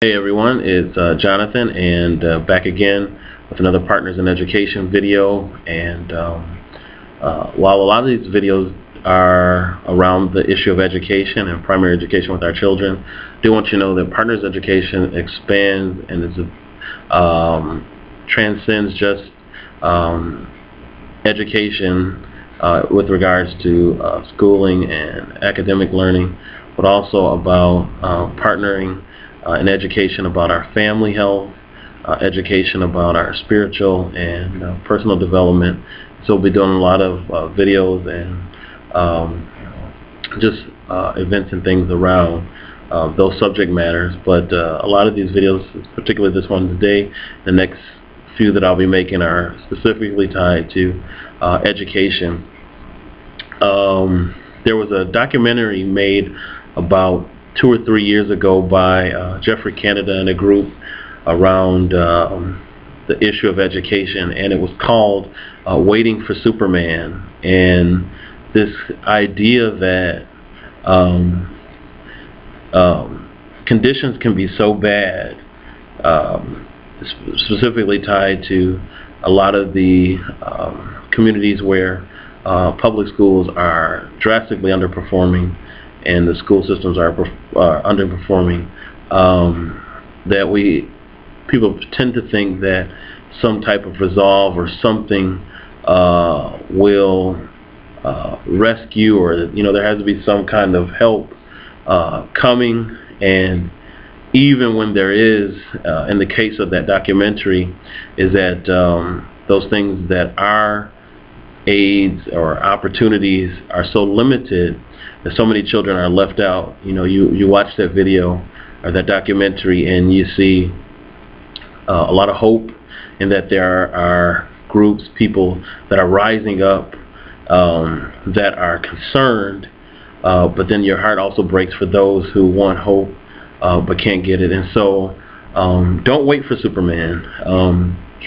Hey everyone, it's Jonathan, and back again with another Partners in Education video. And while a lot of these videos are around the issue of education and primary education with our children, I do want you to know that Partners Education expands and transcends just education with regards to schooling and academic learning, but also about partnering in education about our family health, education about our spiritual and personal development. So we'll be doing a lot of videos and just events and things around those subject matters. But a lot of these videos, particularly this one today, the next few that I'll be making are specifically tied to education. There was a documentary made about 2 or 3 years ago by Geoffrey Canada and a group around the issue of education, and it was called Waiting for Superman. And this idea that conditions can be so bad, specifically tied to a lot of the communities where public schools are drastically underperforming and the school systems are underperforming, that people tend to think that some type of resolve or something will rescue, or there has to be some kind of help coming. And even when there is, in the case of that documentary, is that those things that are aids or opportunities are so limited that so many children are left out. You watch that video or that documentary and you see a lot of hope in that there are groups, people that are rising up, that are concerned, but then your heart also breaks for those who want hope but can't get it. And so don't wait for Superman.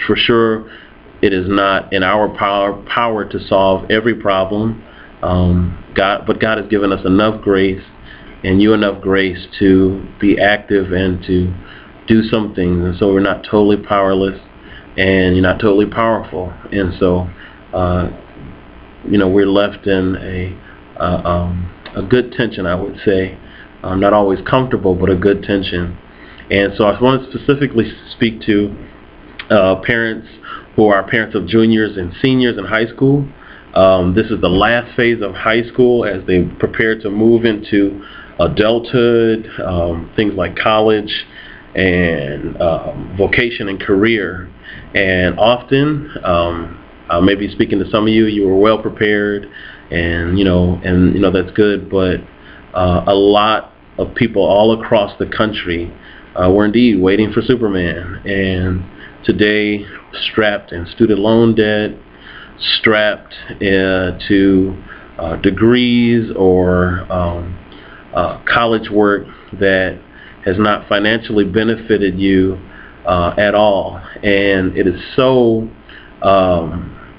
For sure, it is not in our power to solve every problem. But God has given us enough grace, and you enough grace to be active and to do some things. And so we're not totally powerless, and you're not totally powerful. And so, we're left in a good tension, I would say. Not always comfortable, but a good tension. And so I want to specifically speak to parents who are parents of juniors and seniors in high school. This is the last phase of high school as they prepare to move into adulthood, things like college and vocation and career. And often, I may be speaking to some of you. You were well prepared, and that's good. But a lot of people all across the country were indeed waiting for Superman, and today strapped in student loan debt, strapped to degrees or college work that has not financially benefited you at all. And it is so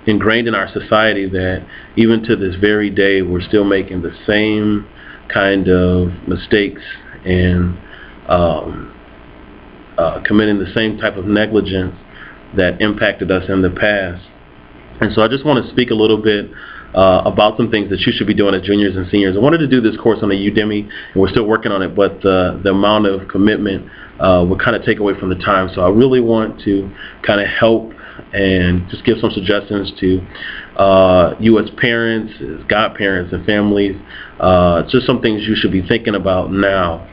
ingrained in our society that even to this very day we're still making the same kind of mistakes and committing the same type of negligence that impacted us in the past. And so I just want to speak a little bit about some things that you should be doing as juniors and seniors. I wanted to do this course on the Udemy, and we're still working on it, but the amount of commitment would kind of take away from the time. So I really want to kind of help and just give some suggestions to you as parents, as godparents and families. Just some things you should be thinking about now.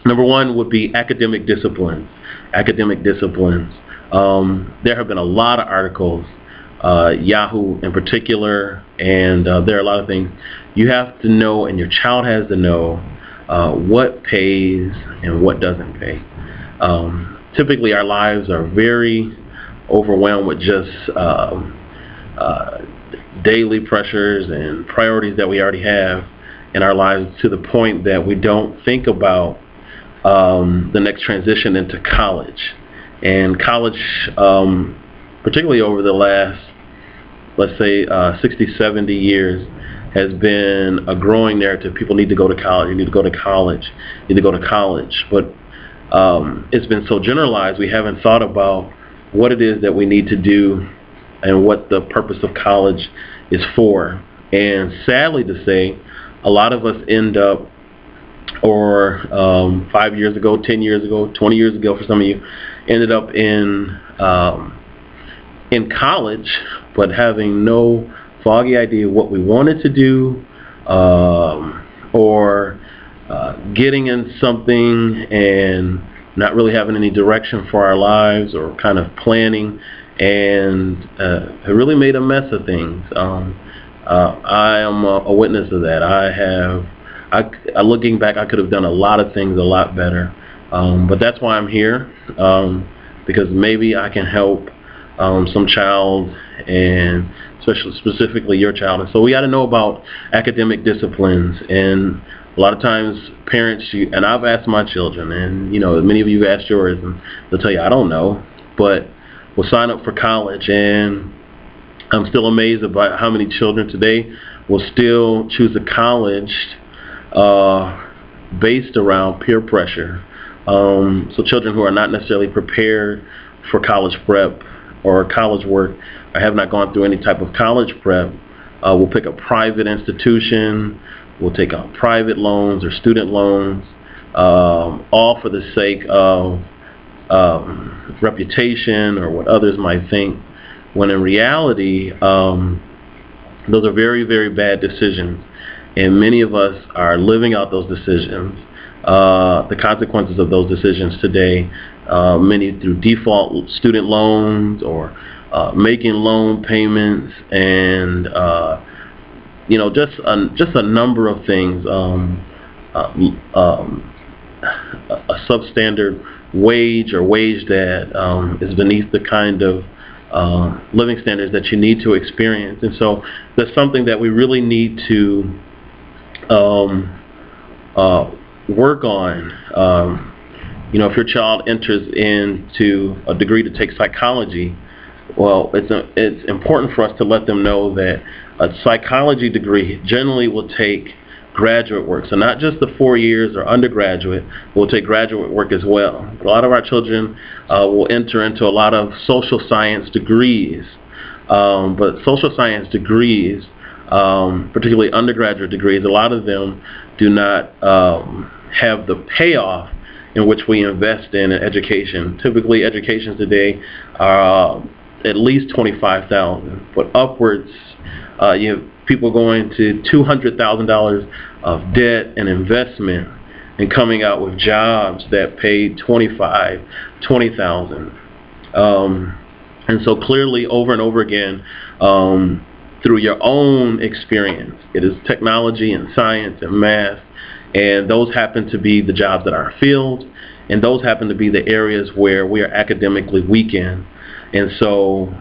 Number one would be academic disciplines. Academic disciplines. There have been a lot of articles, Yahoo in particular, and there are a lot of things. You have to know, and your child has to know, what pays and what doesn't pay. Typically our lives are very overwhelmed with just daily pressures and priorities that we already have in our lives, to the point that we don't think about the next transition into college. And college, particularly over the last, let's say, 60, 70 years, has been a growing narrative. People need to go to college. You need to go to college. You need to go to college. But it's been so generalized, we haven't thought about what it is that we need to do and what the purpose of college is for. And sadly to say, a lot of us end up, or 5 years ago, 10 years ago, 20 years ago for some of you, ended up in college, but having no foggy idea what we wanted to do, or getting in something and not really having any direction for our lives, or kind of planning, and it really made a mess of things. I am a witness of that. Looking back, I could have done a lot of things a lot better, but that's why I'm here, because maybe I can help some child, and specifically your child. And so we got to know about academic disciplines. And a lot of times parents, and I've asked my children, and many of you have asked yours, and they'll tell you, I don't know, but we'll sign up for college. And I'm still amazed about how many children today will still choose a college based around peer pressure. So children who are not necessarily prepared for college prep or college work, or have not gone through any type of college prep, will pick a private institution, will take out private loans or student loans, all for the sake of reputation or what others might think, when in reality, those are very, very bad decisions. And many of us are living out those decisions, the consequences of those decisions today, many through default student loans, or making loan payments, and just a number of things, a substandard wage, or wage that is beneath the kind of living standards that you need to experience. And so that's something that we really need to work on. If your child enters into a degree to take psychology, well, it's important for us to let them know that a psychology degree generally will take graduate work. So not just the 4 years or undergraduate, we'll take graduate work as well. A lot of our children will enter into a lot of social science degrees, but social science degrees, particularly undergraduate degrees, a lot of them do not have the payoff in which we invest in education. Typically, education today are at least $25,000, but upwards, you have people going to $200,000 of debt and investment, and coming out with jobs that pay $20,000. And so clearly, over and over again, through your own experience, it is technology and science and math, and those happen to be the jobs that are our field, and those happen to be the areas where we are academically weak in. And so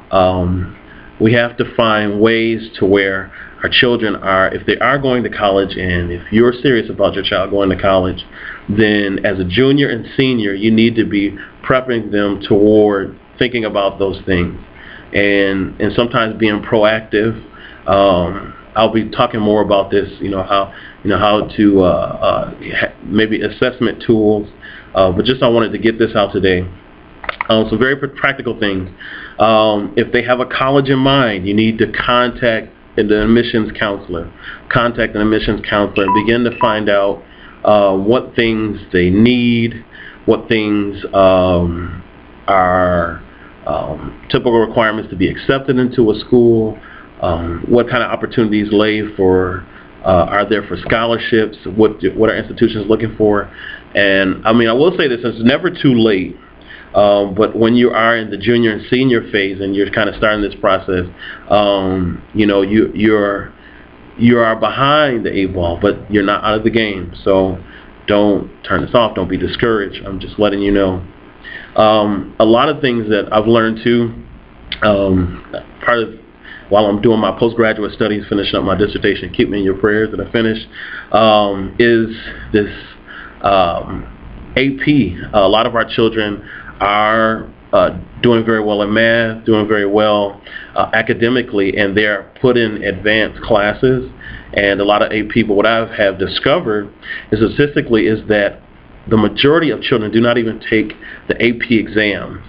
we have to find ways to where our children are, if they are going to college, and if you're serious about your child going to college, then as a junior and senior, you need to be prepping them toward thinking about those things, and sometimes being proactive. I'll be talking more about this, how to maybe assessment tools, but just I wanted to get this out today. Some very practical things. If they have a college in mind, you need to contact an admissions counselor. Contact an admissions counselor and begin to find out what things they need, what things are typical requirements to be accepted into a school, what kind of opportunities are there for scholarships, what are institutions looking for. And I will say this, it's never too late. But when you are in the junior and senior phase and you're kind of starting this process, you are behind the 8 ball, but you're not out of the game. So don't turn this off. Don't be discouraged. I'm just letting you know. A lot of things that I've learned too, while I'm doing my postgraduate studies, finishing up my dissertation, keep me in your prayers that I finish, is this AP. A lot of our children are doing very well in math, doing very well academically, and they're put in advanced classes. and a lot of AP, but what I have discovered is statistically is that the majority of children do not even take the AP exams.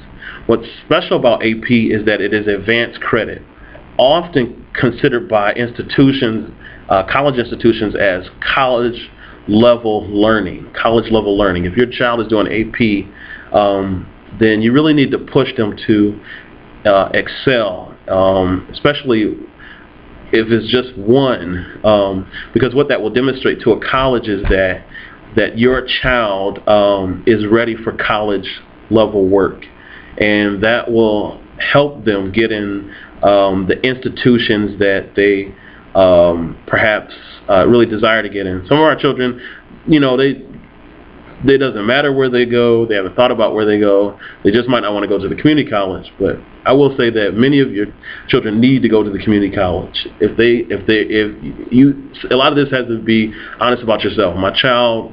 What's special about AP is that it is advanced credit, often considered by institutions, college institutions, as college level learning. If your child is doing AP, then you really need to push them to excel, especially if it's just one, because what that will demonstrate to a college is that your child is ready for college level work, and that will help them get in the institutions that they perhaps really desire to get in. Some of our children, it doesn't matter where they go. They haven't thought about where they go. They just might not want to go to the community college. But I will say that many of your children need to go to the community college. A lot of this has to be honest about yourself. My child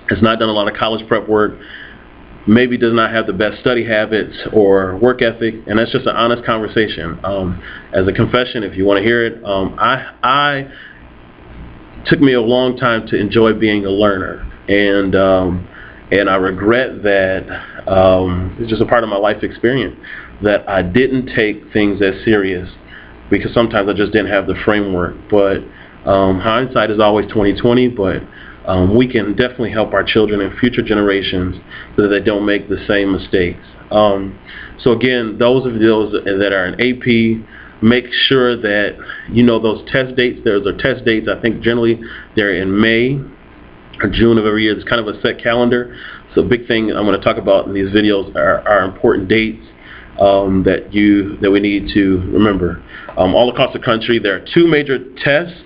has not done a lot of college prep work, maybe does not have the best study habits or work ethic, and that's just an honest conversation. As a confession, if you want to hear it, I took me a long time to enjoy being a learner, and I regret that it's just a part of my life experience that I didn't take things as serious, because sometimes I just didn't have the framework. But hindsight is always 20/20, but we can definitely help our children and future generations so that they don't make the same mistakes. So again, those of those that are in AP, make sure that you know those test dates. Those are test dates. I think generally they're in May or June of every year. It's kind of a set calendar. So a big thing I'm going to talk about in these videos are important dates that we need to remember. All across the country, there are 2 major tests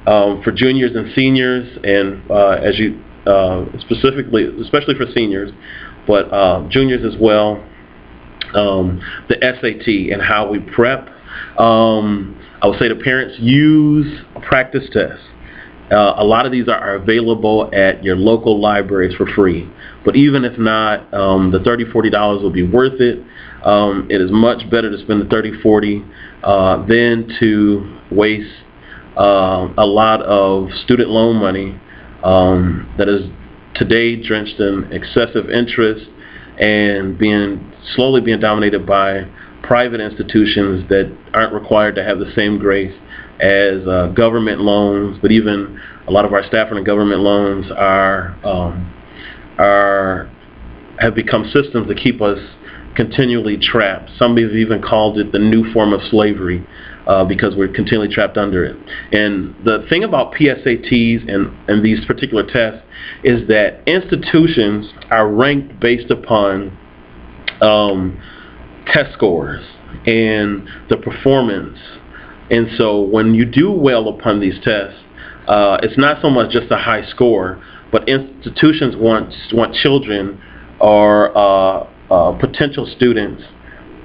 for juniors and seniors, and especially for seniors, but juniors as well. The SAT and how we prep. I would say to parents, use a practice test. A lot of these are available at your local libraries for free, but even if not, the $30, $40 will be worth it. It is much better to spend the $30, $40 than to waste a lot of student loan money that is today drenched in excessive interest and slowly being dominated by private institutions that aren't required to have the same grace as government loans. But even a lot of our Stafford and government loans have become systems that keep us continually trapped. Some have even called it the new form of slavery, because we're continually trapped under it. And the thing about PSATs and these particular tests is that institutions are ranked based upon test scores and the performance. And so when you do well upon these tests, it's not so much just a high score, but institutions want children or potential students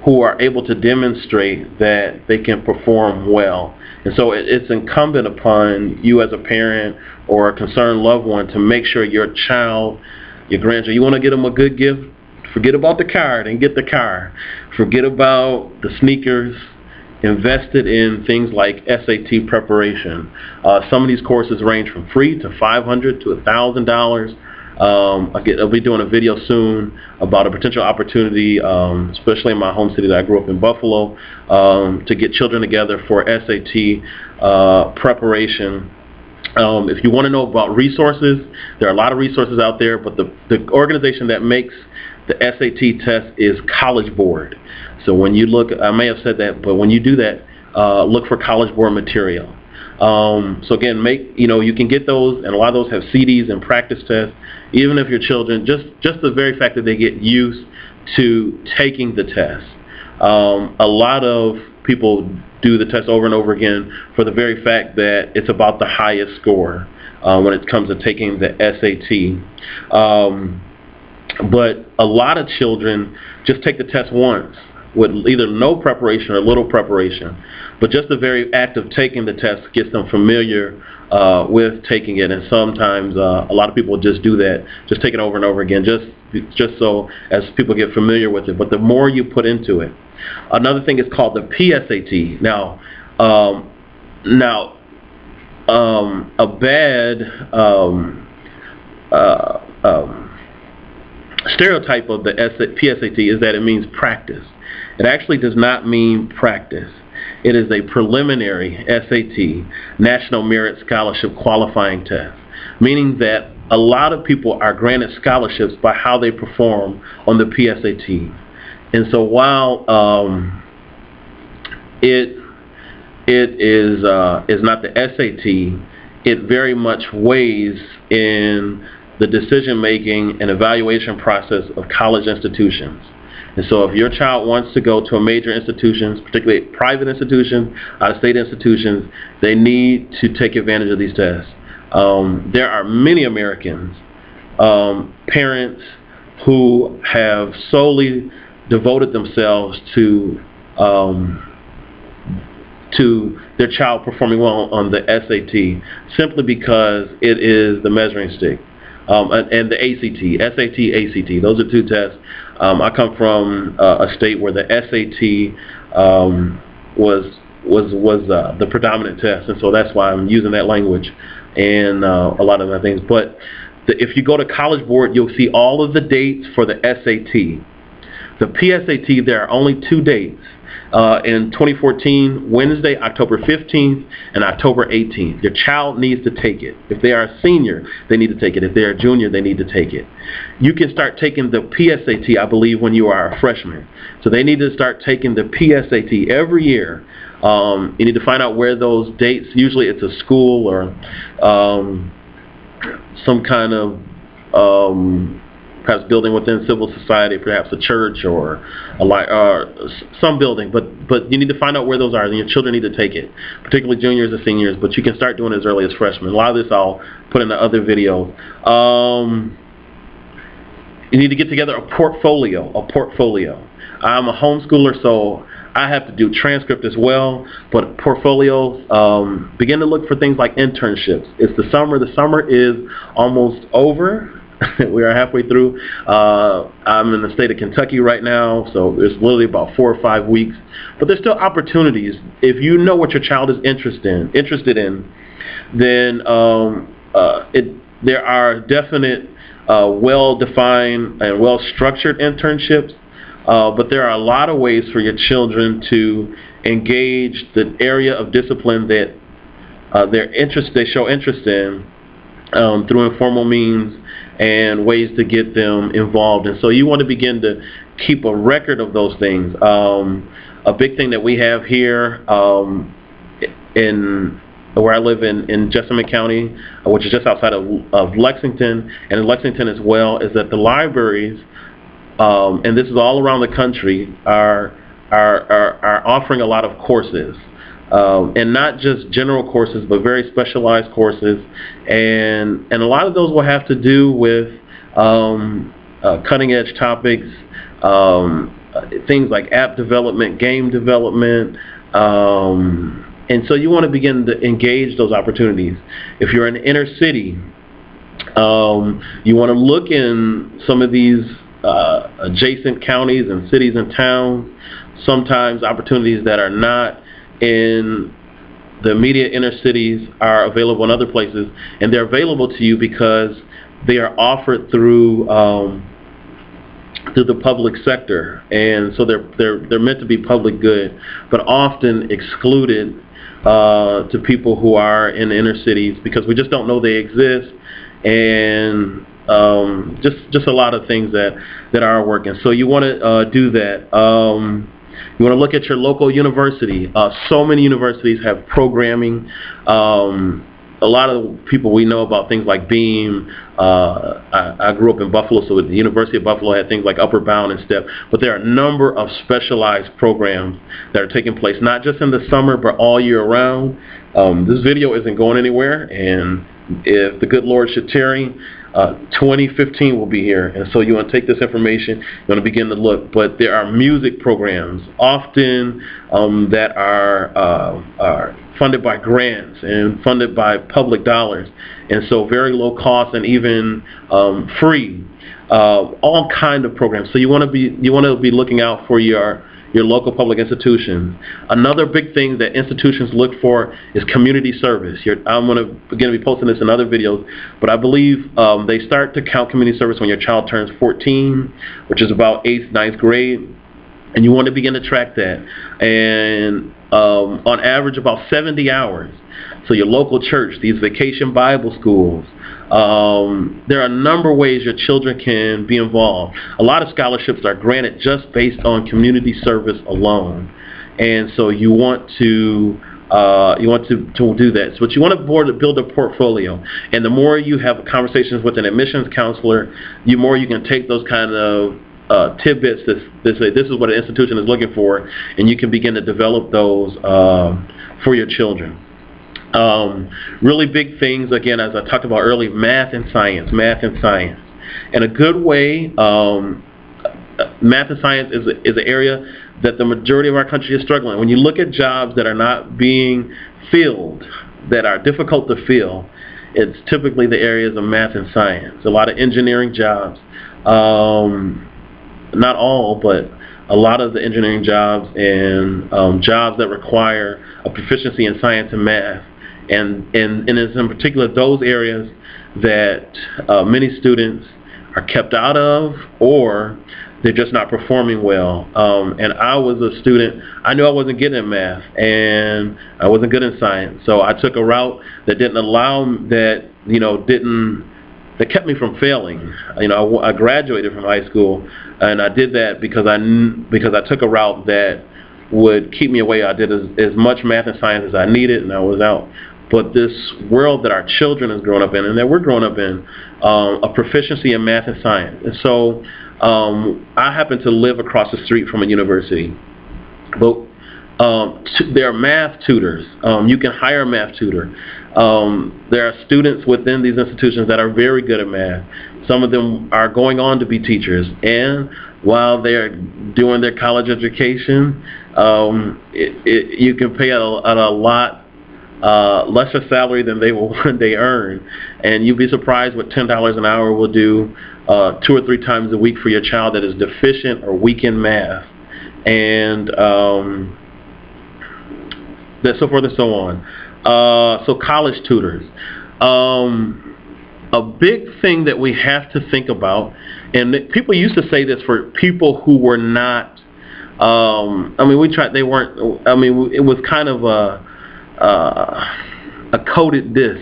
who are able to demonstrate that they can perform well. And so it's incumbent upon you as a parent or a concerned loved one to make sure your child, your grandchild, you want to get them a good gift, forget about the card and get the car. Forget about the sneakers. Invested in things like SAT preparation. Some of these courses range from free to $500 to $1,000. I'll be doing a video soon about a potential opportunity, especially in my home city that I grew up in, Buffalo, to get children together for SAT preparation. If you want to know about resources, there are a lot of resources out there, but the organization that makes the SAT test is College Board. So when you look, I may have said that, but when you do that, look for College Board material. So again, you can get those, and a lot of those have CDs and practice tests. Even if your children, just the very fact that they get used to taking the test. A lot of people do the test over and over again for the very fact that it's about the highest score when it comes to taking the SAT. But a lot of children just take the test once with either no preparation or little preparation. But just the very act of taking the test gets them familiar with taking it. And sometimes a lot of people just do that, just take it over and over again, just so as people get familiar with it. But the more you put into it. Another thing is called the PSAT. Now, a bad uh, stereotype of the PSAT is that it means practice. It actually does not mean practice. It is a preliminary SAT, National Merit Scholarship Qualifying Test, meaning that a lot of people are granted scholarships by how they perform on the PSAT. And so while it is not the SAT, it very much weighs in the decision-making and evaluation process of college institutions. And so if your child wants to go to a major institutions, particularly private institutions, out-of-state institutions, they need to take advantage of these tests. There are many Americans, parents, who have solely devoted themselves to their child performing well on the SAT simply because it is the measuring stick. And the ACT, SAT, ACT, those are two tests. I come from a state where the SAT was the predominant test, and so that's why I'm using that language and a lot of other things. But if you go to College Board, you'll see all of the dates for the SAT. The PSAT, there are only 2 dates. In 2014, Wednesday, October 15th and October 18th. Your child needs to take it. If they are a senior, they need to take it. If they are a junior, they need to take it. You can start taking the PSAT, I believe, when you are a freshman. So they need to start taking the PSAT every year. You need to find out where those dates, usually it's a school or some kind of perhaps building within civil society, perhaps a church or some building, but you need to find out where those are, and your children need to take it, particularly juniors and seniors, but you can start doing it as early as freshmen. A lot of this I'll put in the other video. You need to get together a portfolio. I'm a homeschooler, so I have to do transcript as well, but portfolios, begin to look for things like internships. It's the summer. The summer is almost over. We are halfway through. I'm in the state of Kentucky right now, so it's literally about 4 or 5 weeks. But there's still opportunities. If you know what your child is interested in, then there are definite, well-defined and well-structured internships. But there are a lot of ways for your children to engage the area of discipline that they show interest in through informal means and ways to get them involved. And so you want to begin to keep a record of those things. A big thing that we have here in where I live in Jessamine County, which is just outside of Lexington, and in Lexington as well, is that the libraries, and this is all around the country, are offering a lot of courses. And not just general courses, but very specialized courses, and a lot of those will have to do with cutting-edge topics, things like app development, game development, and so you want to begin to engage those opportunities. If you're in the inner city, you want to look in some of these adjacent counties and cities and towns, sometimes opportunities that are not in the immediate inner cities are available in other places, and they're available to you because they are offered through the public sector, and so they're meant to be public good, but often excluded to people who are in the inner cities because we just don't know they exist, and just a lot of things that are working. So you want to do that. You want to look at your local university. So many universities have programming. A lot of people we know about things like Beam. I grew up in Buffalo, so the University of Buffalo had things like Upward Bound and STEP. But there are a number of specialized programs that are taking place, not just in the summer, but all year round. This video isn't going anywhere, and if the good Lord should tarry, 2015 will be here, and so you want to take this information, you want to begin to look. But there are music programs often that are funded by grants and funded by public dollars, and so very low cost and even free, all kind of programs. So you want to be looking out for your your local public institutions. Another big thing that institutions look for is community service. I'm going to again be posting this in other videos, but I believe they start to count community service when your child turns 14, which is about 8th, 9th grade, and you want to begin to track that. And on average, about 70 hours. So your local church, these vacation Bible schools, there are a number of ways your children can be involved. A lot of scholarships are granted just based on community service alone, and so you want to do that. So, but you want to build a portfolio, and the more you have conversations with an admissions counselor, the more you can take those kind of tidbits that say this is what an institution is looking for, and you can begin to develop those for your children. Really big things, again, as I talked about earlier, math and science. And a good way, math and science is an area that the majority of our country is struggling. When you look at jobs that are not being filled, that are difficult to fill, it's typically the areas of math and science. A lot of engineering jobs, not all, but a lot of the engineering jobs and jobs that require a proficiency in science and math. And it's in particular those areas that many students are kept out of, or they're just not performing well. And I was a student, I knew I wasn't good in math, and I wasn't good in science. So I took a route that didn't allow, that kept me from failing. I graduated from high school, and I did that because I took a route that would keep me away. I did as much math and science as I needed, and I was out. But this world that our children is growing up in, and that we're growing up in, a proficiency in math and science. And so I happen to live across the street from a university. But there are math tutors. You can hire a math tutor. There are students within these institutions that are very good at math. Some of them are going on to be teachers. And while they're doing their college education, you can pay at a lot lesser salary than they will one day earn, and you'd be surprised what $10 an hour will do 2 or 3 times a week for your child that is deficient or weak in math, and so forth and so on. So college tutors. A big thing that we have to think about, and people used to say this for people who were not, it was kind of a coded diss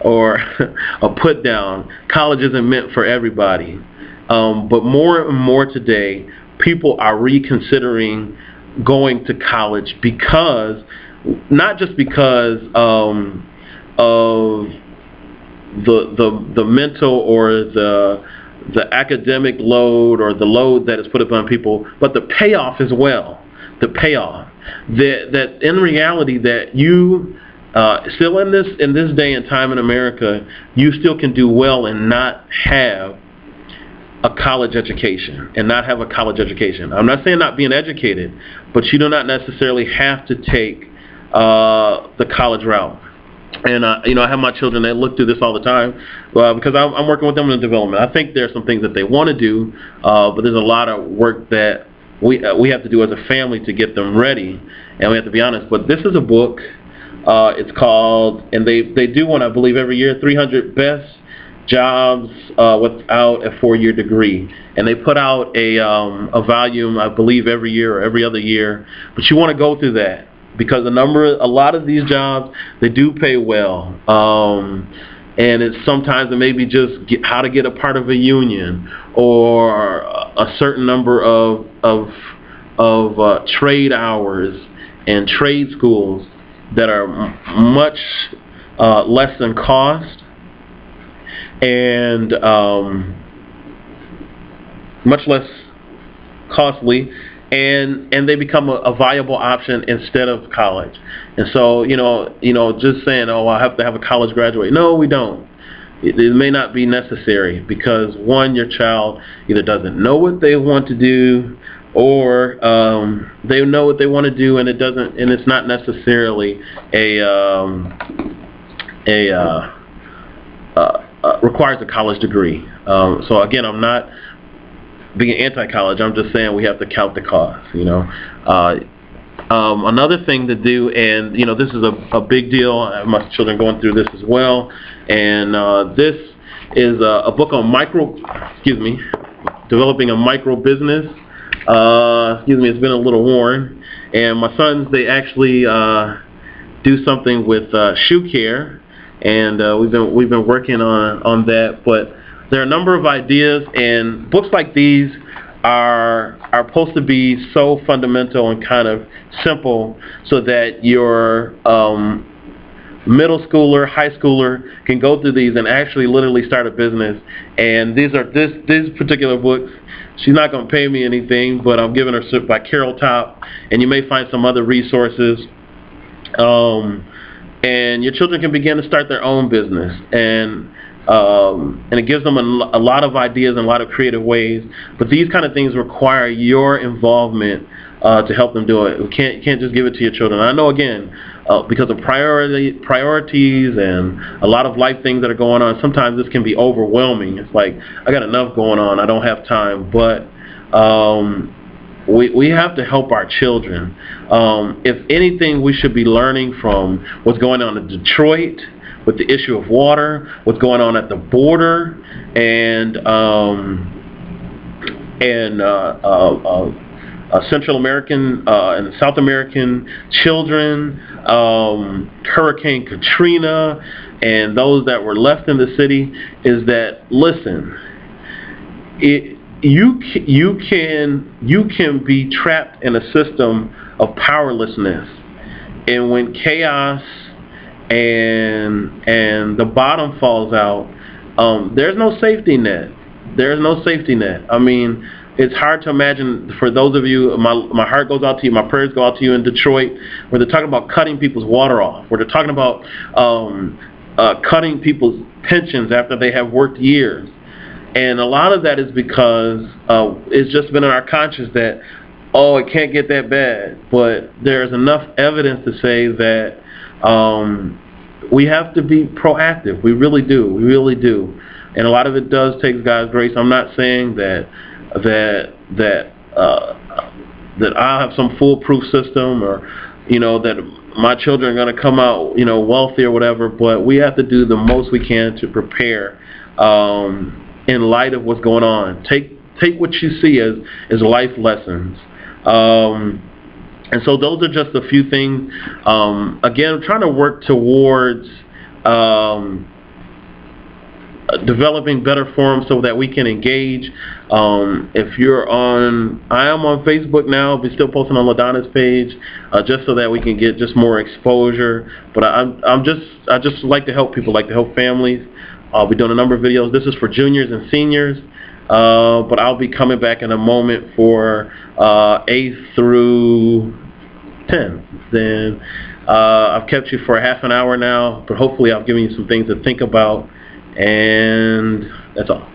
or a put down. College isn't meant for everybody. But more and more today, people are reconsidering going to college because, not just because of the mental or the academic load or the load that is put upon people, but the payoff as well. The payoff that in reality that you still in this day and time in America, you still can do well and not have a college education I'm not saying not being educated, but you do not necessarily have to take the college route. And I have my children that look through this all the time because I'm working with them in development. I think there's some things that they want to do, but there's a lot of work that we have to do as a family to get them ready, and we have to be honest. But this is a book. It's called, and they do one, I believe, every year, 300 Best Jobs Without a 4-Year Degree, and they put out a volume, I believe, every year or every other year. But you want to go through that because a lot of these jobs, they do pay well. And it's sometimes it may be just how to get a part of a union or a certain number of trade hours and trade schools that are much less than cost and much less costly, and they become a viable option instead of college. And so just saying, oh, I have to have a college graduate. No, we don't. It may not be necessary because one, your child either doesn't know what they want to do, or they know what they want to do and it's not necessarily requires a college degree. So again, I'm not being anti-college. I'm just saying we have to count the cost, you know. Another thing to do, and you know, this is a big deal. I have my children going through this as well, and this is a book on developing a micro business. It's been a little worn, and my sons, they actually do something with shoe care, and we've been working on that. But there are a number of ideas, and books like these are supposed to be so fundamental and kind of simple, so that your middle schooler, high schooler can go through these and actually literally start a business. And these particular books, she's not going to pay me anything, but I'm giving her by Carol Top, and you may find some other resources. And your children can begin to start their own business, and it gives them a lot of ideas and a lot of creative ways. But these kind of things require your involvement to help them do it. You can't just give it to your children. I know, again, because of priorities and a lot of life things that are going on, sometimes this can be overwhelming. It's like, I got enough going on, I don't have time. But we have to help our children. If anything, we should be learning from what's going on in Detroit with the issue of water, what's going on at the border, and Central American and South American children, Hurricane Katrina, and those that were left in the city, is that, listen, you can be trapped in a system of powerlessness, and when chaos and the bottom falls out, there's no safety net. There's no safety net. I mean, it's hard to imagine. For those of you, my heart goes out to you, my prayers go out to you in Detroit, where they're talking about cutting people's water off, where they're talking about cutting people's pensions after they have worked years. And a lot of that is because it's just been in our conscience that, oh, it can't get that bad. But there's enough evidence to say that we have to be proactive. We really do. We really do. And a lot of it does take God's grace. I'm not saying that I have some foolproof system, or that my children are going to come out wealthy or whatever. But we have to do the most we can to prepare in light of what's going on. Take what you see as life lessons. And so those are just a few things. Again, trying to work towards developing better forums so that we can engage. If you're I am on Facebook now, but still posting on LaDonna's page, just so that we can get just more exposure. But I just like to help people, like to help families. I'll be doing a number of videos. This is for juniors and seniors, but I'll be coming back in a moment for 8th through 10th. Then I've kept you for a half an hour now, but hopefully I've given you some things to think about, and that's all.